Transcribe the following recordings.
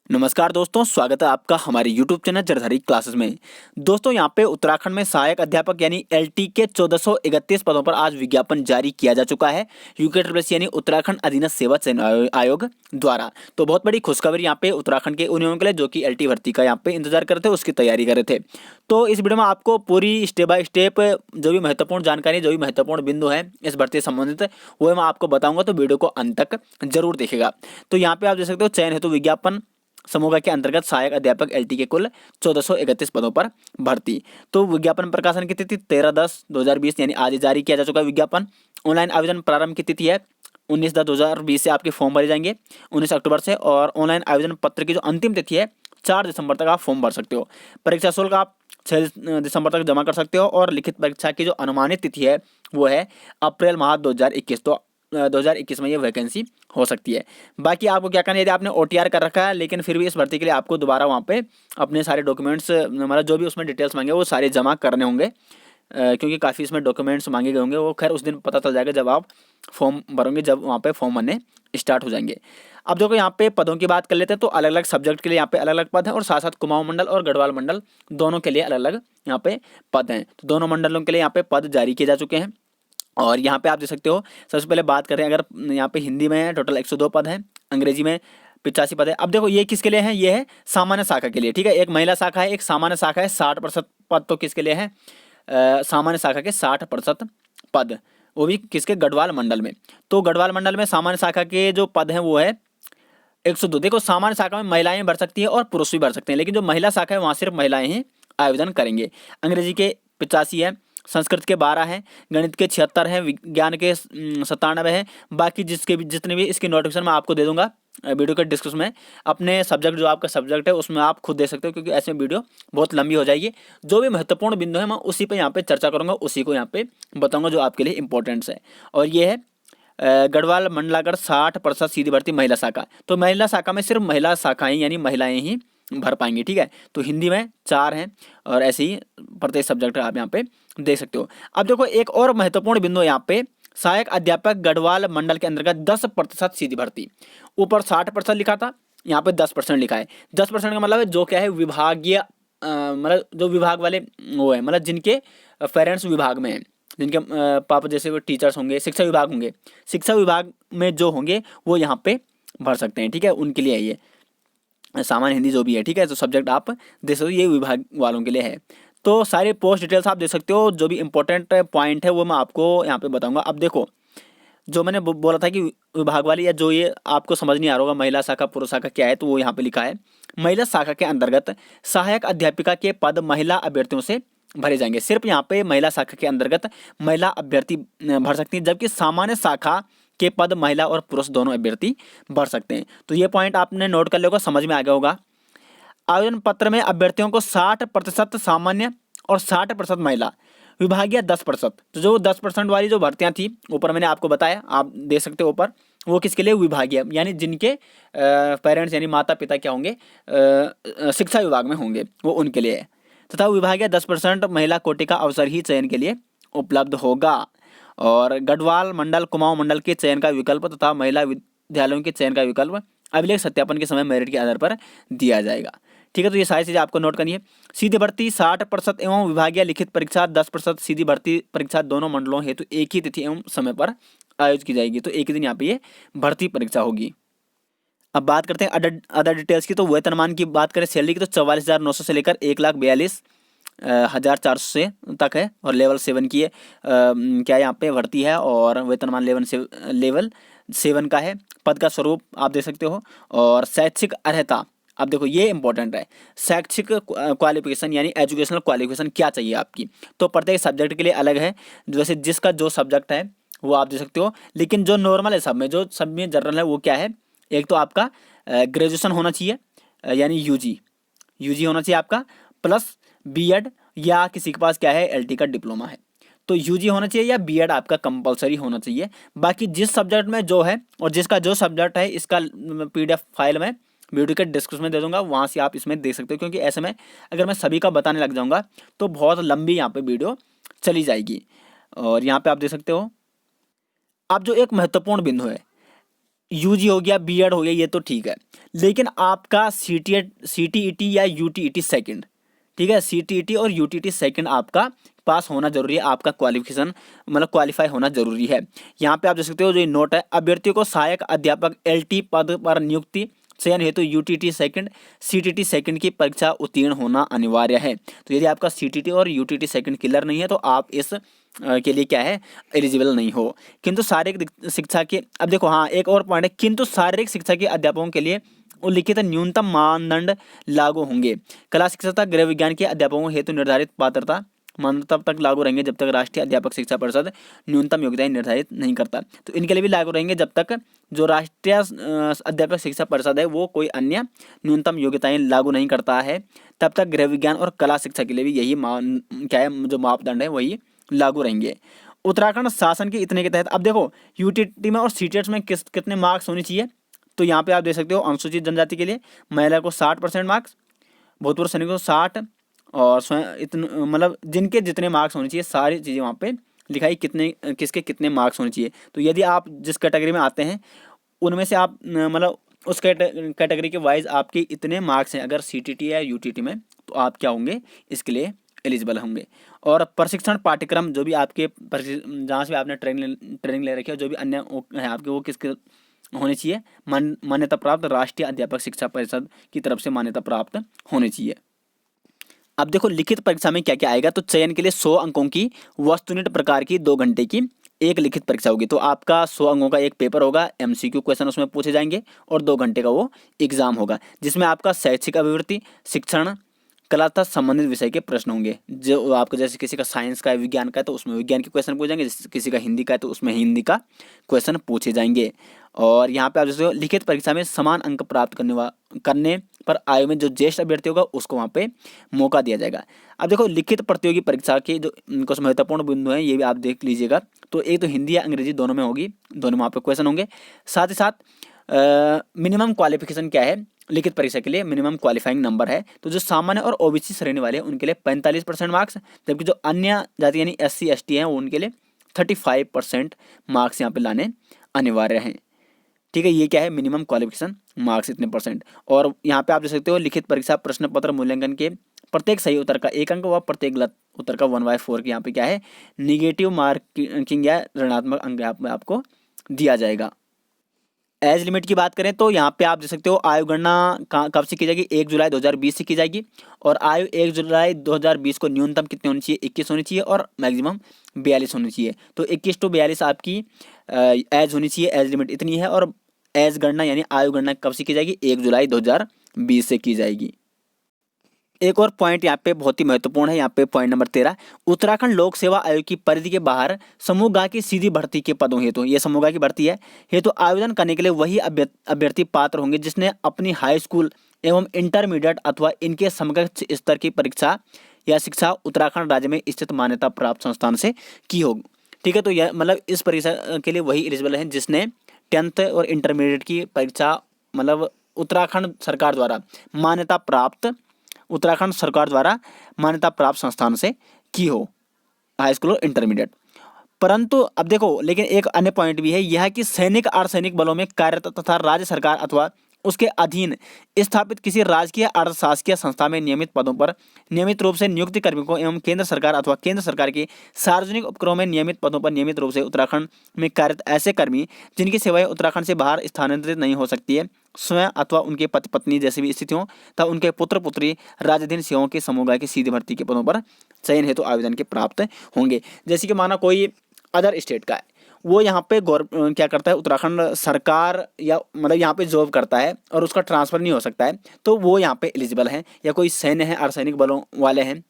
नमस्कार दोस्तों, स्वागत है आपका हमारे YouTube चैनल जरधारी क्लासेस में। दोस्तों यहाँ पे उत्तराखंड में सहायक अध्यापक यानी एलटी के 1431 पदों पर आज विज्ञापन जारी किया जा चुका है यूके यानी उत्तराखंड अधीनस्थ सेवा चयन आयोग द्वारा। तो बहुत बड़ी खुशखबरी यहाँ पे उत्तराखंड के उन लोगों के लिए जो कि एलटी भर्ती का यहाँ पे इंतजार कर रहे थे, उसकी तैयारी कर रहे थे। तो इस वीडियो में आपको पूरी स्टेप बाय स्टेप जो भी महत्वपूर्ण जानकारी, जो भी महत्वपूर्ण बिंदु है इस भर्ती से संबंधित, वो मैं आपको बताऊंगा। तो वीडियो को अंत तक जरूर देखेगा। तो यहाँ पे आप देख सकते हो, चयन हेतु विज्ञापन समूह के अंतर्गत सहायक अध्यापक एलटी के कुल 1431 पदों पर भर्ती। तो विज्ञापन प्रकाशन की तिथि 13/10/2020 यानी आज जारी किया जा चुका है विज्ञापन। ऑनलाइन आवेदन प्रारंभ की तिथि है 19/10/2020 से आपके फॉर्म भरे जाएंगे 19 अक्टूबर से। और ऑनलाइन आवेदन पत्र की जो अंतिम तिथि है 4 दिसंबर तक आप फॉर्म भर सकते हो। परीक्षा शुल्क आप 6 दिसंबर तक जमा कर सकते हो। और लिखित परीक्षा की जो अनुमानित तिथि है वो है अप्रैल माह 2021। तो 2021 में ये वैकेंसी हो सकती है। बाकी आपको क्या करना है, यदि आपने ओटीआर कर रखा है लेकिन फिर भी इस भर्ती के लिए आपको दोबारा वहाँ पे अपने सारे डॉक्यूमेंट्स, मतलब जो भी उसमें डिटेल्स मांगे वो सारे जमा करने होंगे, क्योंकि काफ़ी इसमें डॉक्यूमेंट्स मांगे गए होंगे। वो खैर उस दिन पता चल जाएगा जब आप फॉर्म भरोगे, जब वहाँ पे फॉर्म भरने स्टार्ट हो जाएंगे। अब देखो यहाँ पे पदों की बात कर लेते हैं। तो अलग अलग सब्जेक्ट के लिए यहाँ पे अलग अलग पद हैं, और साथ साथ कुमाऊं मंडल और गढ़वाल मंडल दोनों के लिए अलग अलग यहाँ पे पद हैं। तो दोनों मंडलों के लिए यहाँ पे पद जारी किए जा चुके हैं। और यहाँ पे आप देख सकते हो, सबसे पहले बात करें अगर यहाँ पे हिंदी में टोटल 102 पद हैं, अंग्रेजी में 85 पद है। अब देखो ये किसके लिए है, ये है सामान्य शाखा के लिए, ठीक है। एक महिला शाखा है, एक सामान्य शाखा है। 60% पद तो किसके लिए है, सामान्य शाखा के 60% पद, वो भी किसके, गढ़वाल मंडल में। तो गढ़वाल मंडल में सामान्य शाखा के जो पद हैं वो है 102। देखो सामान्य शाखा में महिलाएं भर सकती है और पुरुष भी भर सकते हैं, लेकिन जो महिला शाखा है वहाँ सिर्फ महिलाएं ही आवेदन करेंगे। अंग्रेजी के 85 है, संस्कृत के 12 हैं, गणित के 76 हैं, विज्ञान के 97 हैं। बाकी जिसके भी जितने भी इसकी नोटिफिकेशन मैं आपको दे दूंगा वीडियो के डिस्क्रिप्शन में। अपने सब्जेक्ट जो आपका सब्जेक्ट है उसमें आप खुद दे सकते हो, क्योंकि ऐसे में वीडियो बहुत लंबी हो जाएगी। जो भी महत्वपूर्ण बिंदु है मैं उसी पे यहाँ पे चर्चा करूंगा, उसी को यहाँ पे बताऊंगा जो आपके लिए इंपॉर्टेंट्स है। और ये है गढ़वाल मंडलागढ़ 60% सीधी भर्ती महिला शाखा। तो महिला शाखा में सिर्फ महिला शाखाएं यानी महिलाएं ही भर पाएंगी, ठीक है। तो हिंदी में 4 हैं, और ऐसे ही प्रत्येक सब्जेक्ट आप यहाँ पे देख सकते हो। अब देखो एक और महत्वपूर्ण बिंदु यहाँ पे, सहायक अध्यापक गढ़वाल मंडल के अंतर्गत 10% सीधी भर्ती। ऊपर 60% लिखा था, यहाँ पे 10% लिखा है। 10% का मतलब है जो क्या है, विभागीय मतलब जो विभाग वाले वो है, मतलब जिनके पेरेंट्स विभाग में हैं, जिनके पापा जैसे वो टीचर्स होंगे, शिक्षा विभाग होंगे, शिक्षा विभाग में जो होंगे वो यहाँ पे भर सकते हैं, ठीक है। उनके लिए है ये सामान्य हिंदी जो भी है, ठीक है। तो सब्जेक्ट आप देख सकते हो, ये विभाग वालों के लिए है। तो सारे पोस्ट डिटेल्स आप देख सकते हो, जो भी इंपॉर्टेंट पॉइंट है वो मैं आपको यहाँ पे बताऊंगा। अब देखो जो मैंने बोला था कि विभाग वाली, या जो ये आपको समझ नहीं आ रहा होगा महिला शाखा पुरुष शाखा क्या है, तो वो यहाँ पे लिखा है महिला शाखा के अंतर्गत सहायक अध्यापिका के पद महिला अभ्यर्थियों से भरे जाएंगे। सिर्फ यहाँ पे महिला शाखा के अंतर्गत महिला अभ्यर्थी भर सकती हैं, जबकि सामान्य शाखा के पद महिला और पुरुष दोनों अभ्यर्थी भर सकते हैं। तो ये पॉइंट आपने नोट कर लिया होगा, समझ में आ गया होगा। आवेदन पत्र में अभ्यर्थियों को 60% सामान्य और 60% महिला, विभागीय 10%। तो जो 10% वाली जो भर्तियां थी ऊपर मैंने आपको बताया, आप दे सकते हो ऊपर, वो किसके लिए, विभागीय यानी जिनके पेरेंट्स यानी माता पिता क्या होंगे, शिक्षा विभाग में होंगे, वो उनके लिए है। तथा विभागीय 10% महिला कोटि का अवसर ही चयन के लिए उपलब्ध होगा। और गढ़वाल मंडल कुमाऊं मंडल के चयन का विकल्प तथा महिला विद्यालयों के चयन का विकल्प अभिलेख सत्यापन के समय मेरिट के आधार पर दिया जाएगा, ठीक है। तो ये सारी चीज़ें आपको नोट करनी है। सीधी भर्ती 60% एवं विभागीय लिखित परीक्षा 10%। सीधी भर्ती परीक्षा दोनों मंडलों हेतु एक ही तिथि एवं समय पर आयोजित की जाएगी। तो एक ही दिन यहाँ पे ये भर्ती परीक्षा होगी। अब बात करते हैं अदर डिटेल्स की। तो वेतनमान की बात करें सैलरी की, तो 44,900 से लेकर 1,42,400 से तक है। और लेवल 7 की है, क्या यहाँ पे भर्ती है, और वेतनमान लेवल 7 का है। पद का स्वरूप आप देख सकते हो। और शैक्षिक अर्हता, अब देखो ये इंपॉर्टेंट है, शैक्षिक क्वालिफिकेशन यानी एजुकेशनल क्वालिफिकेशन क्या चाहिए आपकी। तो प्रत्येक सब्जेक्ट के लिए अलग है, जैसे जिसका जो सब्जेक्ट है वो आप देख सकते हो। लेकिन जो नॉर्मल है सब में, जो सब में जनरल है, वो क्या है, एक तो आपका ग्रेजुएशन होना चाहिए, यानी यूजी होना चाहिए आपका, प्लस बीएड, या किसी के पास क्या है एलटी का डिप्लोमा है। तो यूजी होना चाहिए या बीएड आपका कंपलसरी होना चाहिए। बाकी जिस सब्जेक्ट में जो है और जिसका जो सब्जेक्ट है, इसका पीडीएफ फाइल में वीडियो के डिस्क्रिप्शन में दे दूंगा, वहाँ से आप इसमें देख सकते हो। क्योंकि ऐसे में अगर मैं सभी का बताने लग जाऊँगा तो बहुत लंबी यहाँ पे वीडियो चली जाएगी। और यहाँ पे आप देख सकते हो। अब जो एक महत्वपूर्ण बिंदु है, यूजी हो गया, बीएड हो गया, ये तो ठीक है, लेकिन आपका सीटीईटी या यूटीईटी सेकंड, ठीक है, सीटीईटी और यूटीईटी सेकंड आपका पास होना जरूरी है, आपका क्वालिफिकेशन मतलब क्वालिफाई होना जरूरी है। यहाँ पे आप देख सकते हो जो ये नोट है, अभ्यर्थियों को सहायक अध्यापक एलटी पद पर नियुक्ति चयन हेतु यूटीटी सेकंड सीटीटी सेकंड की परीक्षा उत्तीर्ण होना अनिवार्य है। तो यदि आपका सीटीटी और यूटीटी सेकंड क्लियर नहीं है तो आप इस के लिए क्या है, एलिजिबल नहीं हो। किंतु शारीरिक शिक्षा के, अब देखो हाँ एक और पॉइंट है, किंतु शारीरिक शिक्षा के अध्यापकों के लिए उल्लिखित न्यूनतम मानदंड लागू होंगे। कला शिक्षा तथा गृह विज्ञान के अध्यापकों हेतु निर्धारित पात्रता मानदंड तब तक लागू रहेंगे जब तक राष्ट्रीय अध्यापक शिक्षा परिषद न्यूनतम योग्यताएं निर्धारित नहीं करता। तो इनके लिए भी लागू रहेंगे जब तक जो राष्ट्रीय अध्यापक शिक्षा परिषद है वो कोई अन्य न्यूनतम योग्यताएं लागू नहीं करता है, तब तक गृह विज्ञान और कला शिक्षा के लिए भी यही क्या है, जो मापदंड है वही लागू रहेंगे। उत्तराखंड शासन के इतने के तहत, अब देखो यूटीटी में और सीटीएट में कितने मार्क्स होने चाहिए, तो यहाँ पे आप देख सकते हो अनुसूचित जनजाति के लिए महिला को 60% मार्क्स, भूतपूर्व सैनिकों को 60, और स्वयं इतने मतलब जिनके जितने मार्क्स होने चाहिए सारी चीज़ें वहाँ पे लिखाई, कितने किसके कितने मार्क्स होने चाहिए। तो यदि आप जिस कैटेगरी में आते हैं उनमें से आप मतलब उस कैटेगरी के वाइज आपके इतने मार्क्स हैं अगर सीटीटी या यूटीटी में, तो आप क्या होंगे, इसके लिए एलिजिबल होंगे। और प्रशिक्षण पाठ्यक्रम जो भी आपके जहाँ से आपने ट्रेनिंग ले रखी है, जो भी अन्य है आपके, वो किसके होने चाहिए, मान्यता प्राप्त राष्ट्रीय अध्यापक शिक्षा परिषद की तरफ से मान्यता प्राप्त होने चाहिए। अब देखो लिखित परीक्षा में क्या क्या आएगा, तो चयन के लिए 100 अंकों की वस्तुनिष्ठ प्रकार की 2 घंटे की एक लिखित परीक्षा होगी। तो आपका 100 अंकों का एक पेपर होगा, एमसीक्यू क्वेश्चन उसमें पूछे जाएंगे, और 2 घंटे का वो एग्जाम होगा, जिसमें आपका शैक्षिक अभिवृत्ति, शिक्षण, कला तथा संबंधित विषय के प्रश्न होंगे। जो आपका जैसे किसी का साइंस का है, विज्ञान का है, तो उसमें विज्ञान के क्वेश्चन पूछे जाएंगे, किसी का हिंदी का है तो उसमें हिंदी का क्वेश्चन पूछे जाएंगे। और यहाँ पे आप जैसे लिखित परीक्षा में समान अंक प्राप्त करने पर आयु में जो ज्येष्ठ अभ्यर्थी होगा उसको वहाँ पे मौका दिया जाएगा। अब देखो लिखित प्रतियोगी परीक्षा के जो कुछ महत्वपूर्ण बिंदु हैं ये भी आप देख लीजिएगा। तो एक तो हिंदी या अंग्रेजी दोनों में होगी, दोनों में वहाँ पे क्वेश्चन होंगे। साथ ही साथ मिनिमम क्वालिफिकेशन क्या है लिखित परीक्षा के लिए, मिनिमम क्वालिफाइंग नंबर है। तो जो सामान्य और ओबीसी श्रेणी वाले हैं उनके लिए 45% मार्क्स, जबकि जो अन्य जाति यानी SC ST हैं उनके लिए 35% मार्क्स यहाँ पे लाने अनिवार्य हैं। ठीक है, ये क्या है, मिनिमम क्वालिफिकेशन मार्क्स इतने परसेंट। और यहाँ पे आप देख सकते हो लिखित परीक्षा प्रश्न पत्र मूल्यांकन के प्रत्येक सही उत्तर का 1 अंक व प्रत्येक गलत उत्तर का 1/4 की यहाँ पे क्या है, निगेटिव मार्किंग या ऋणात्मक अंक यहाँ पे आपको दिया जाएगा। एज लिमिट की बात करें तो यहाँ पे आप देख सकते हो आयु गणना कब से की जाएगी, 1 जुलाई 2020 से की जाएगी। और आयु 1 जुलाई 2020 को न्यूनतम कितनी होनी चाहिए, 21 होनी चाहिए, और मैक्सिमम 42 होनी चाहिए। तो 21 to 42 आपकी एज होनी चाहिए, एज लिमिट इतनी है। और एज गणना यानी आयु गणना कब से की जाएगी, 1 जुलाई 2020 से की जाएगी। एक और पॉइंट यहाँ पे बहुत ही महत्वपूर्ण है, यहाँ पे पॉइंट नंबर 13, उत्तराखंड लोक सेवा आयोग की परिधि के बाहर समूह गा की सीधी भर्ती के पदों हेतु, ये समूह गा की भर्ती है, हेतु आवेदन करने के लिए वही अभ्यर्थी पात्र होंगे जिसने अपनी हाई स्कूल एवं इंटरमीडिएट अथवा इनके समकक्ष स्तर की परीक्षा या शिक्षा उत्तराखंड राज्य में स्थित मान्यता प्राप्त संस्थान से की हो। ठीक है, तो यह मतलब इस परीक्षा के लिए वही एलिजिबल है जिसने 10th और इंटरमीडिएट की परीक्षा मतलब उत्तराखंड सरकार द्वारा मान्यता प्राप्त संस्थान से की हो, हाई स्कूल और इंटरमीडिएट। परंतु अब देखो लेकिन एक अन्य पॉइंट भी है, यह कि सैनिक अर्धसैनिक बलों में कार्यरत तथा राज्य सरकार अथवा उसके अधीन स्थापित किसी राजकीय अर्धशासकीय संस्था में नियमित पदों पर नियमित रूप से नियुक्त कार्मिकों एवं केंद्र सरकार अथवा केंद्र सरकार के सार्वजनिक उपक्रमों में नियमित पदों पर नियमित रूप से उत्तराखंड में कार्यरत ऐसे कर्मी जिनकी सेवाएं उत्तराखंड से बाहर स्थानांतरित नहीं हो सकती है, स्वयं अथवा उनके पति पत्नी जैसी भी स्थिति हो, तथा उनके पुत्र पुत्री राज्याधीन सेवाओं के समूह की सीधी भर्ती के पदों पर चयन हेतु आवेदन के प्राप्त होंगे। जैसे कि माना कोई अदर स्टेट का है, वो यहाँ पे क्या करता है, उत्तराखंड सरकार या मतलब यहाँ पे जॉब करता है और उसका ट्रांसफ़र नहीं हो सकता है, तो वो यहाँ पे एलिजिबल हैं। या कोई सैन्य है, अर्धसैनिक बलों वाले हैं,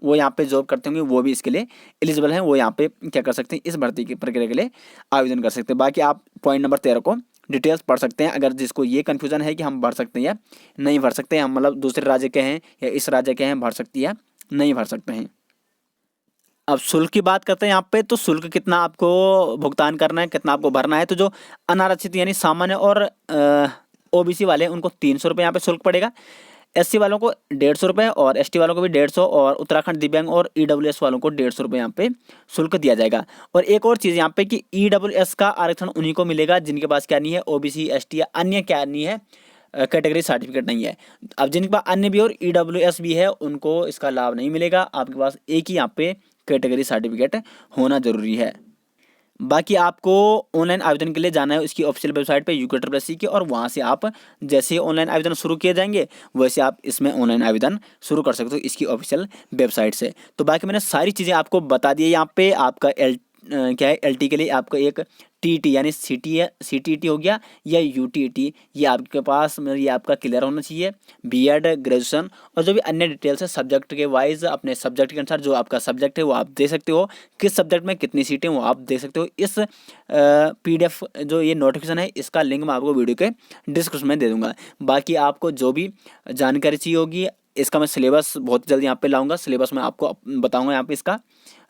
वो यहाँ पे जॉब करते होंगे, वो भी इसके लिए एलिजिबल हैं, वो यहाँ पे क्या कर सकते हैं, इस भर्ती की प्रक्रिया के लिए आवेदन कर सकते हैं। बाकी आप पॉइंट नंबर 13 को डिटेल्स पढ़ सकते हैं, अगर जिसको ये कन्फ्यूज़न है कि हम भर सकते हैं या नहीं भर सकते हैं, हम मतलब दूसरे राज्य के हैं या इस राज्य के हैं, भर सकती है नहीं भर सकते हैं। अब शुल्क की बात करते हैं यहाँ पे, तो शुल्क कितना आपको भुगतान करना है, कितना आपको भरना है। तो जो अनारक्षित यानी सामान्य और ओबीसी वाले उनको 300 रुपये यहाँ पे शुल्क पड़ेगा। SC वालों को 150 रुपये और ST वालों को भी 150 और उत्तराखंड दिव्यांग और EWS वालों को 150 रुपये यहाँ पे शुल्क दिया जाएगा। और एक और चीज़ यहाँ पे कि EWS का आरक्षण उन्हीं को मिलेगा जिनके पास क्या नहीं है, OBC ST या अन्य क्या नहीं है, कैटेगरी सर्टिफिकेट नहीं है। अब जिनके पास अन्य भी और EWS भी है उनको इसका लाभ नहीं मिलेगा। आपके पास एक ही यहाँ पे कैटेगरी सर्टिफिकेट होना जरूरी है। बाकी आपको ऑनलाइन आवेदन के लिए जाना है इसकी ऑफिशियल वेबसाइट पे UKSSC के, और वहाँ से आप जैसे ही ऑनलाइन आवेदन शुरू किए जाएंगे वैसे आप इसमें ऑनलाइन आवेदन शुरू कर सकते हो इसकी ऑफिशियल वेबसाइट से। तो बाकी मैंने सारी चीज़ें आपको बता दी है। यहाँ पे आपका क्या है, LT के लिए आपको एक TT यानी CTET हो गया या UTET, ये आपके पास ये आपका क्लियर होना चाहिए। BEd ग्रेजुएशन और जो भी अन्य डिटेल्स है सब्जेक्ट के वाइज अपने सब्जेक्ट के अनुसार जो आपका सब्जेक्ट है वो आप दे सकते हो, किस सब्जेक्ट में कितनी सीटें वो आप दे सकते हो। इस PDF जो ये नोटिफिकेशन है इसका लिंक मैं आपको वीडियो के डिस्क्रिप्शन में दे दूँगा। बाकी आपको जो भी जानकारी चाहिए होगी इसका मैं सिलेबस बहुत जल्दी यहाँ पे लाऊंगा, सिलेबस मैं आपको बताऊंगा। यहाँ पे इसका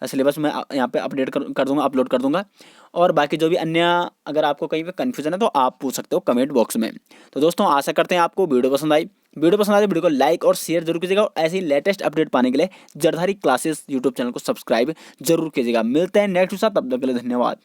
सिलेबस मैं यहाँ पे अपडेट कर दूंगा, अपलोड कर दूंगा। और बाकी जो भी अन्य अगर आपको कहीं पे कन्फ्यूजन है तो आप पूछ सकते हो कमेंट बॉक्स में। तो दोस्तों आशा करते हैं आपको वीडियो पसंद आई। वीडियो पसंद आए तो वीडियो को लाइक और शेयर जरूर कीजिएगा, और ऐसी लेटेस्ट अपडेट पाने के लिए जरधारी क्लासेस यूट्यूब चैनल को सब्सक्राइब जरूर कीजिएगा। मिलते हैं नेक्स्ट के साथ, तब तक के लिए धन्यवाद।